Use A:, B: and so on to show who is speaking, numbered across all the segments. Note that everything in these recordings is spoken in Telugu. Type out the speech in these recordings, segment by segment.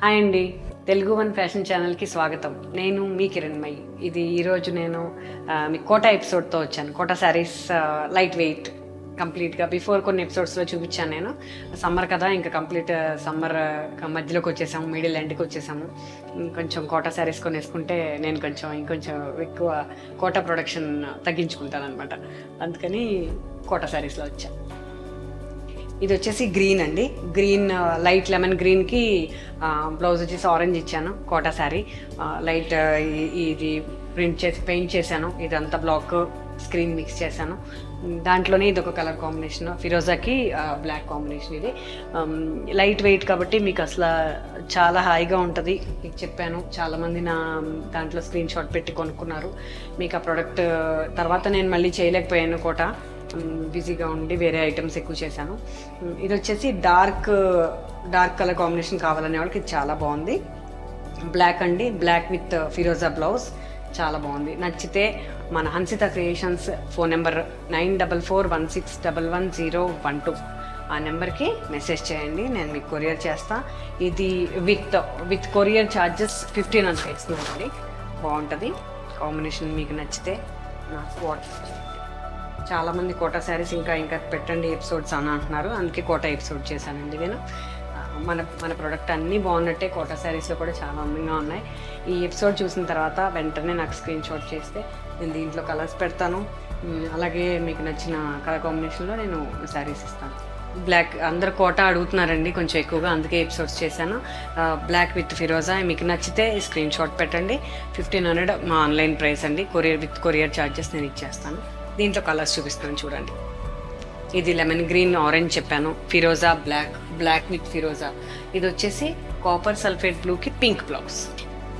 A: హాయ్ అండి, తెలుగు వన్ ఫ్యాషన్ ఛానల్కి స్వాగతం. నేను మీ కిరణ్మై. ఇది ఈరోజు నేను మీ కోటా ఎపిసోడ్తో వచ్చాను. కోటా శారీస్ లైట్ వెయిట్ కంప్లీట్గా బిఫోర్ కొన్ని ఎపిసోడ్స్లో చూపించాను. నేను సమ్మర్ కదా, ఇంకా కంప్లీట్ సమ్మర్ మధ్యలోకి వచ్చేసాము, మిడిల్ ఎండ్కి వచ్చేసాము. కొంచెం కోటా శారీస్ కొనేసుకుంటే నేను ఇంకొంచెం ఎక్కువ కోటా ప్రొడక్షన్ తగ్గించుకుంటాను అనమాట. అందుకని కోటా శారీస్లో వచ్చాను. ఇది వచ్చేసి గ్రీన్ అండి, గ్రీన్ లైట్ లెమన్ గ్రీన్కి బ్లౌజ్ వచ్చేసి ఆరెంజ్ ఇచ్చాను. కోటా శారీ లైట్ ఇది ప్రింట్ చేసి పెయింట్ చేశాను. ఇదంతా బ్లాక్ స్క్రీన్ మిక్స్ చేశాను. దాంట్లోనే ఇది ఒక కలర్ కాంబినేషన్, ఫిరోజాకి బ్లాక్ కాంబినేషన్. ఇది లైట్ వెయిట్ కాబట్టి మీకు అసలు చాలా హాయిగా ఉంటుంది. మీకు చెప్పాను, చాలామంది నా దాంట్లో స్క్రీన్ షాట్ పెట్టి కొనుక్కున్నారు. మీకు ఆ ప్రోడక్ట్ తర్వాత నేను మళ్ళీ చేయలేకపోయాను, కోటా బిజీగా ఉండి వేరే ఐటమ్స్ ఎక్కువ చేశాను. ఇది వచ్చేసి డార్క్ కలర్ కాంబినేషన్ కావాలనే వాళ్ళకి ఇది చాలా బాగుంది. బ్లాక్ అండి, బ్లాక్ విత్ ఫిరోజా బ్లౌజ్ చాలా బాగుంది. నచ్చితే మన హన్సిత క్రియేషన్స్ ఫోన్ నెంబర్ 9416111012 ఆ నెంబర్కి మెసేజ్ చేయండి, నేను మీకు కొరియర్ చేస్తా. ఇది విత్ కొరియర్ ఛార్జెస్ 1500 ఇస్తున్నానండి. బాగుంటుంది కాంబినేషన్. మీకు నచ్చితే నాకు వాట్సాప్. చాలామంది కోటా శారీస్ ఇంకా పెట్టండి ఎపిసోడ్స్ అని అంటున్నారు, అందుకే కోటా ఎపిసోడ్ చేశానండి నేను. మన ప్రోడక్ట్ అన్నీ బాగున్నట్టే కోటా శారీస్లో కూడా చాలా అందంగా ఉన్నాయి. ఈ ఎపిసోడ్ చూసిన తర్వాత వెంటనే నాకు స్క్రీన్ షాట్ చేస్తే నేను దీంట్లో కలర్స్ పెడతాను. అలాగే మీకు నచ్చిన కలర్ కాంబినేషన్లో నేను శారీస్ ఇస్తాను. బ్లాక్ అందరు కోటా అడుగుతున్నారండి కొంచెం ఎక్కువగా, అందుకే ఎపిసోడ్స్ చేశాను. బ్లాక్ విత్ ఫిరోజా మీకు నచ్చితే స్క్రీన్ షాట్ పెట్టండి. 1500 మా ఆన్లైన్ ప్రైస్ అండి. కొరియర్ ఛార్జెస్ నేను ఇచ్చేస్తాను. దీంట్లో కలర్స్ చూపిస్తాను చూడండి. ఇది లెమన్ గ్రీన్ ఆరెంజ్ చెప్పాను, ఫిరోజా బ్లాక్ విత్ ఫిరోజా. ఇది వచ్చేసి కాపర్ సల్ఫేట్ బ్లూకి pink blouse.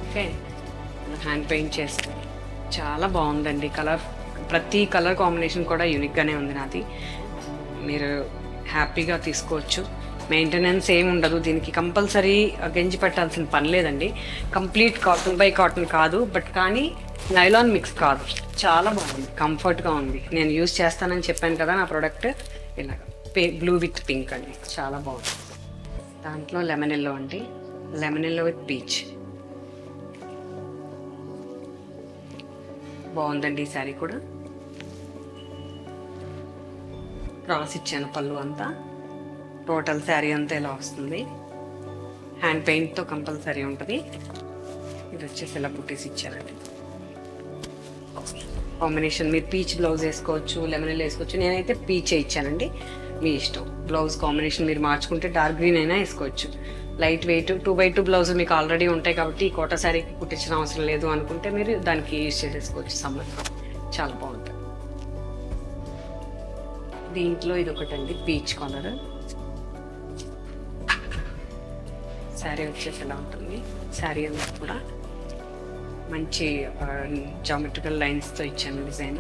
A: Okay, hand paint చేస్తాను. చాలా బాగుందండి కలర్. ప్రతి కలర్ కాంబినేషన్ కూడా యూనిక్గానే ఉంది నాది. మీరు హ్యాపీగా తీసుకోవచ్చు. మెయింటెనెన్స్ ఏమి ఉండదు దీనికి. కంపల్సరీ గంజి పెట్టాల్సిన పని లేదండి. కంప్లీట్ కాటన్ బై కాటన్ కాదు, బట్ కానీ నైలాన్ మిక్స్ కాదు. చాలా బాగుంది, కంఫర్ట్గా ఉంది. నేను యూజ్ చేస్తానని చెప్పాను కదా నా ప్రోడక్ట్. ఇలాగ బ్లూ విత్ పింక్ అండి, చాలా బాగుంది. దాంట్లో లెమన్ ఎల్లో అండి, లెమన్ ఎల్లో విత్ పీచ్. బాగుందండి ఈ శారీ కూడా. క్రాస్ ఇచ్చాను పళ్ళు అంతా. టోటల్ శారీ అంతా ఇలా వస్తుంది. హ్యాండ్ పెయింట్తో కంపల్సరీ ఉంటుంది. ఇది వచ్చేసి ఇలా బుట్టీస్ ఇచ్చారండి. కాంబినేషన్ మీరు పీచ్ బ్లౌజ్ వేసుకోవచ్చు, లెమన్ ఎల్లో వేసుకోవచ్చు. నేనైతే పీచే ఇచ్చానండి, మీ ఇష్టం. బ్లౌజ్ కాంబినేషన్ మీరు మార్చుకుంటే డార్క్ గ్రీన్ అయినా వేసుకోవచ్చు. లైట్ వెయిట్ 2x2 బ్లౌజ్ మీకు ఆల్రెడీ ఉంటాయి కాబట్టి ఈ కోటా శారీకి కుట్టించిన అవసరం లేదు అనుకుంటే మీరు దానికి యూజ్ చేసేసుకోవచ్చు. సమ్మర్లో చాలా బాగుంటుంది. దీంట్లో ఇది ఒకటండి పీచ్ కలర్. శారీ వచ్చేసి ఎలా ఉంటుంది, శారీ అంతా కూడా మంచి జామెట్రికల్ లైన్స్తో ఇచ్చాను డిజైన్.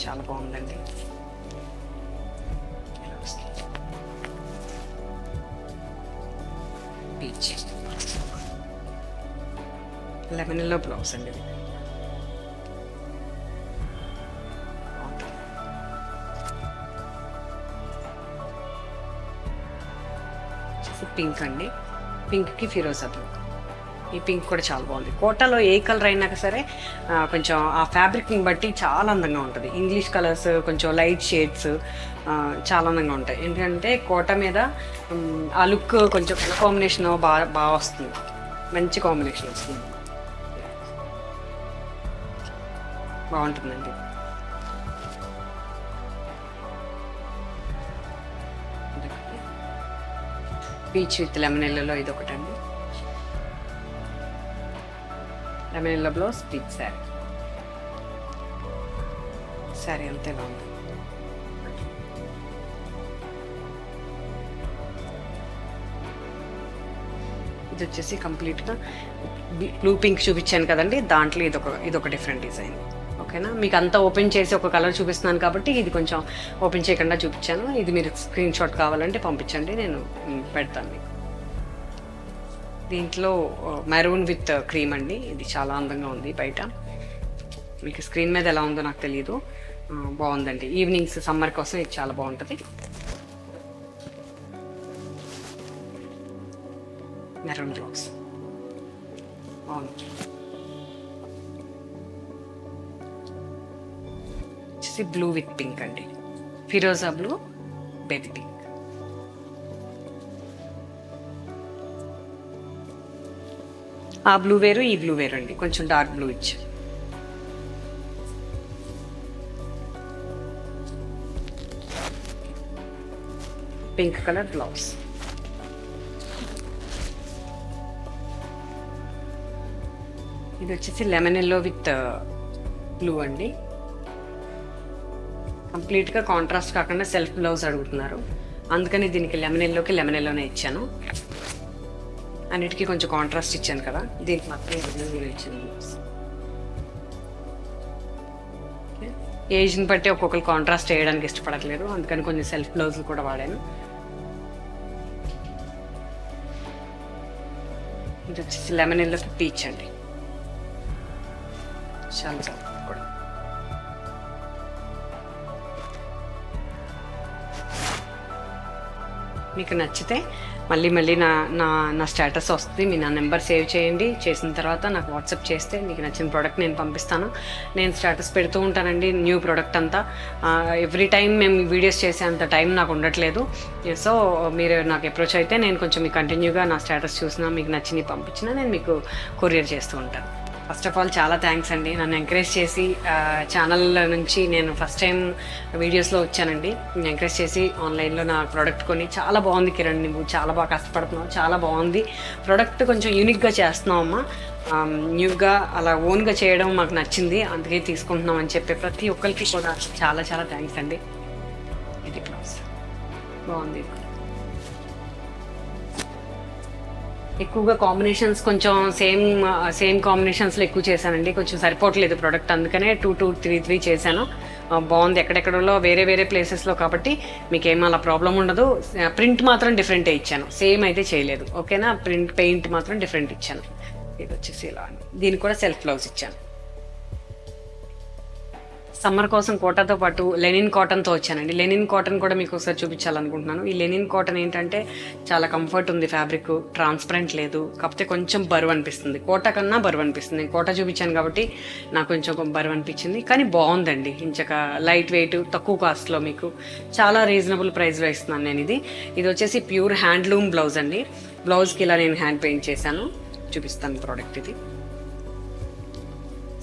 A: చాలా బాగుందండి. పీచ్ లెమన్ ఎల్లో బ్లౌజ్ అండి. పింక్ అండి, పింక్కి ఫిరోజా బ్లూ. ఈ పింక్ కూడా చాలా బాగుంది. కోటాలో ఏ కలర్ అయినా సరే కొంచెం ఆ ఫ్యాబ్రిక్ని బట్టి చాలా అందంగా ఉంటుంది. ఇంగ్లీష్ కలర్స్ కొంచెం లైట్ షేడ్స్ చాలా అందంగా ఉంటాయి. ఎందుకంటే కోట మీద ఆ లుక్ కొంచెం కలర్ కాంబినేషన్ బాగా వస్తుంది, మంచి కాంబినేషన్ వస్తుంది, బాగుంటుందండి. పీచ్ విత్ లెమన్ ఎల్లోలో ఇది ఒకటండి. Lemon yellow blouse peach sari. Sari అంతే బాగుంది. ఇది వచ్చేసి కంప్లీట్గా బ్లూ పింక్ చూపించాను కదండి, దాంట్లో ఇదొక డిఫరెంట్ డిజైన్. ఓకేనా, మీకు అంతా ఓపెన్ చేసి ఒక కలర్ చూపిస్తున్నాను కాబట్టి ఇది కొంచెం ఓపెన్ చేయకుండా చూపించాను. ఇది మీరు స్క్రీన్ షాట్ కావాలంటే పంపించండి, నేను పెడతాను మీకు. దీంట్లో మెరూన్ విత్ క్రీమ్ అండి. ఇది చాలా అందంగా ఉంది. బయట మీకు స్క్రీన్ మీద ఎలా ఉందో నాకు తెలియదు, బాగుందండి. ఈవినింగ్స్ సమ్మర్ కోసం ఇది చాలా బాగుంటుంది. Maroon blouse. బాగుంది. వచ్చేసి బ్లూ విత్ పింక్ అండి, ఫిరోజా బ్లూ, బేబీ పింక్. ఆ బ్లూ వేరు, ఈ బ్లూ వేరు అండి, కొంచెం డార్క్ బ్లూ ఇచ్చి. Pink colour blouse. ఇది వచ్చేసి లెమన్ ఎల్లో విత్ బ్లూ అండి. కంప్లీట్గా కాంట్రాస్ట్ కాకుండా సెల్ఫ్ బ్లౌజ్ అడుగుతున్నారు, అందుకని దీనికి లెమన్ ఎల్లోనే ఇచ్చాను. అన్నిటికీ కొంచెం కాంట్రాస్ట్ ఇచ్చాను కదా, దీనికి మాత్రం ఇచ్చాను. ఏజ్ని బట్టి ఒక్కొక్కరు కాంట్రాస్ట్ వేయడానికి ఇష్టపడట్లేదు, అందుకని కొంచెం సెల్ఫ్ బ్లౌజులు కూడా వాడాను. ఇది వచ్చేసి లెమన్ ఎల్లోకి పీచ్ అండి, చాలా కూడా. మీకు నచ్చితే మళ్ళీ నా నా నా స్టేటస్ వస్తుంది, మీ నా నెంబర్ సేవ్ చేయండి. చేసిన తర్వాత నాకు వాట్సాప్ చేస్తే మీకు నచ్చిన ప్రోడక్ట్ నేను పంపిస్తాను. నేను స్టేటస్ పెడుతూ ఉంటానండి న్యూ ప్రోడక్ట్ అంతా. ఎవ్రీ టైం మేము వీడియోస్ చేసే అంత టైం నాకు ఉండట్లేదు. సో మీరు నాకు అప్రోచ్ అయితే నేను కొంచెం మీకు కంటిన్యూగా నా స్టేటస్ చూసినా మీకు నచ్చినవి పంపించినా నేను మీకు కొరియర్ చేస్తూ ఉంటాను. ఫస్ట్ ఆఫ్ ఆల్ చాలా థ్యాంక్స్ అండి, నన్ను ఎంకరేజ్ చేసి ఛానల్ నుంచి నేను ఫస్ట్ టైం వీడియోస్లో వచ్చానండి. ఎంకరేజ్ చేసి ఆన్లైన్లో నా ప్రోడక్ట్ కొని చాలా బాగుంది కిరణ్, నువ్వు చాలా బాగా కష్టపడుతున్నావు, చాలా బాగుంది ప్రోడక్ట్, కొంచెం యూనిక్గా చేస్తున్నావు అమ్మా, న్యూగా అలా ఓన్గా చేయడం మాకు నచ్చింది, అందుకే తీసుకుంటున్నాం అని చెప్పే ప్రతి ఒక్కరికి కూడా చాలా చాలా థ్యాంక్స్ అండి. ఇది బ్లౌజ్ బాగుంది. ఎక్కువగా కాంబినేషన్స్ కొంచెం సేమ్ కాంబినేషన్స్లో ఎక్కువ చేశానండి, కొంచెం సరిపోవట్లేదు ప్రోడక్ట్, అందుకనే 2-3 చేశాను. బాగుంది. ఎక్కడెక్కడలో వేరే ప్లేసెస్లో కాబట్టి మీకేం అలా ప్రాబ్లం ఉండదు. ప్రింట్ మాత్రం డిఫరెంటే ఇచ్చాను, సేమ్ అయితే చేయలేదు. ఓకేనా, పెయింట్ మాత్రం డిఫరెంట్ ఇచ్చాను. ఇది వచ్చేసి ఇలా, దీనికి కూడా సెల్ఫ్ బ్లౌజ్ ఇచ్చాను. సమ్మర్ కోసం కోటాతో పాటు లెనిన్ కాటన్తో వచ్చానండి. లెనిన్ కాటన్ కూడా మీకు ఒకసారి చూపించాలనుకుంటున్నాను. ఈ లెనిన్ కాటన్ ఏంటంటే చాలా కంఫర్ట్ ఉంది, ఫ్యాబ్రిక్ ట్రాన్స్పరెంట్ లేదు, కాకపోతే కొంచెం బరువు అనిపిస్తుంది, కోటా కన్నా బరువు అనిపిస్తుంది. నేను కోటా చూపించాను కాబట్టి నాకు కొంచెం బరువు అనిపించింది, కానీ బాగుందండి. ఇంచక లైట్ వెయిట్, తక్కువ కాస్ట్లో మీకు చాలా రీజనబుల్ ప్రైస్లో ఇస్తున్నాను నేను. ఇది వచ్చేసి ప్యూర్ హ్యాండ్లూమ్ బ్లౌజ్ అండి. బ్లౌజ్కి ఇలా నేను హ్యాండ్ పెయింట్ చేశాను, చూపిస్తాను ప్రోడక్ట్. ఇది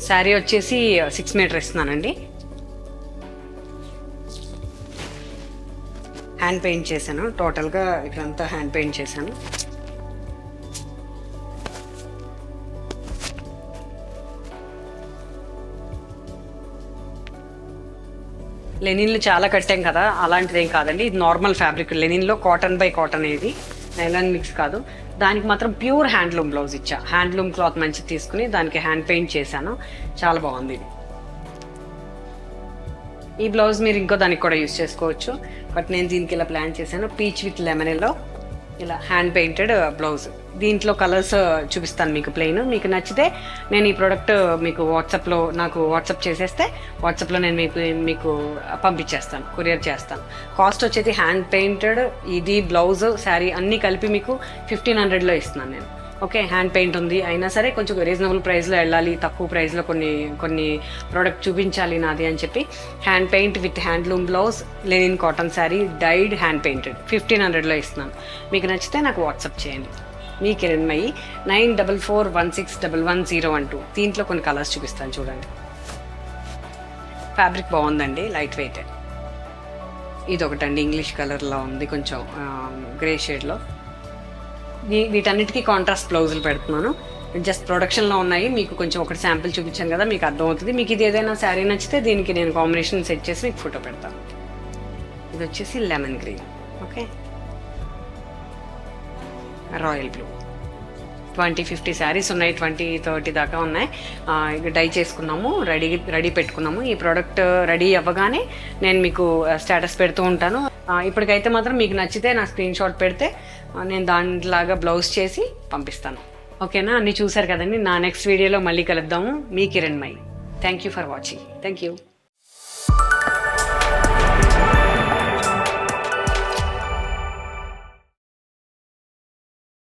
A: శారీ వచ్చేసి 6 మీటర్ ఇస్తున్నానండి. హ్యాండ్ పెయింట్ చేశాను, టోటల్గా ఇక్కడంతా హ్యాండ్ పెయింట్ చేశాను. లెనిన్లు చాలా కట్టాం కదా, అలాంటిది ఏం కాదండి. ఇది నార్మల్ ఫ్యాబ్రిక్, లెనిన్లో కాటన్ బై కాటన్, ఇది నైలాన్ మిక్స్ కాదు. దానికి మాత్రం ప్యూర్ హ్యాండ్లూమ్ బ్లౌజ్ ఇచ్చా, హ్యాండ్లూమ్ క్లాత్ మంచిది తీసుకుని దానికి హ్యాండ్ పెయింట్ చేశాను, చాలా బాగుంది. ఈ బ్లౌజ్ మీరు ఇంకో దానికి కూడా యూజ్ చేసుకోవచ్చు, బట్ నేను దీనికి ఇలా ప్లాన్ చేశాను. పీచ్ విత్ లెమన్ ఎల్లో, ఇలా హ్యాండ్ పెయింటెడ్ బ్లౌజ్. దీంట్లో కలర్స్ చూపిస్తాను మీకు ప్లెయిన్. మీకు నచ్చితే నేను ఈ ప్రోడక్ట్ మీకు నాకు వాట్సాప్ చేసేస్తే వాట్సాప్లో నేను మీకు పంపించేస్తాను, కొరియర్ చేస్తాను. కాస్ట్ వచ్చేది హ్యాండ్ పెయింటెడ్, ఇది బ్లౌజ్, శారీ అన్నీ కలిపి మీకు 1500లో ఇస్తున్నాను నేను. ఓకే, హ్యాండ్ పెయింట్ ఉంది, అయినా సరే కొంచెం రీజనబుల్ ప్రైస్లో వెళ్ళాలి, తక్కువ ప్రైస్లో కొన్ని ప్రోడక్ట్ చూపించాలి నాది అని చెప్పి hand paint with handloom blouse, linen cotton sari, dyed hand painted 1500లో ఇస్తున్నాను. మీకు నచ్చితే నాకు వాట్సాప్ చేయండి. మీ కిరణ్మయి 9441611012. దీంట్లో కొన్ని కలర్స్ చూపిస్తాను చూడండి. ఫ్యాబ్రిక్ బాగుందండి, లైట్ వెయిట్. ఇది ఒకటండి, ఇంగ్లీష్ కలర్లో ఉంది, కొంచెం గ్రే షేడ్లో. వీటన్నిటికీ కాంట్రాస్ట్ బ్లౌజులు పెడుతున్నాను, జస్ట్ ప్రొడక్షన్లో ఉన్నాయి. మీకు కొంచెం ఒకటి శాంపిల్ చూపించాను కదా, మీకు అర్థమవుతుంది. మీకు ఇది ఏదైనా శారీ నచ్చితే దీనికి నేను కాంబినేషన్ సెట్ చేసి మీకు ఫోటో పెడతాను. ఇది వచ్చేసి lemon green, okay, royal blue. 20-50 saris ఉన్నాయి, 20-30 దాకా ఉన్నాయి. డై చేసుకున్నాము, రెడీ పెట్టుకున్నాము. ఈ ప్రోడక్ట్ రెడీ అవ్వగానే నేను మీకు స్టేటస్ పెడుతూ ఉంటాను. ఇప్పటికైతే మాత్రం మీకు నచ్చితే నా స్క్రీన్ షాట్ పెడితే నేను దానిలాగా బ్లౌజ్ చేసి పంపిస్తాను. ఓకేనా, అన్నీ చూసారు కదండి. నా నెక్స్ట్ వీడియోలో మళ్ళీ కలుద్దాము. మీ Kiranmayi. Thank you for watching. Thank you.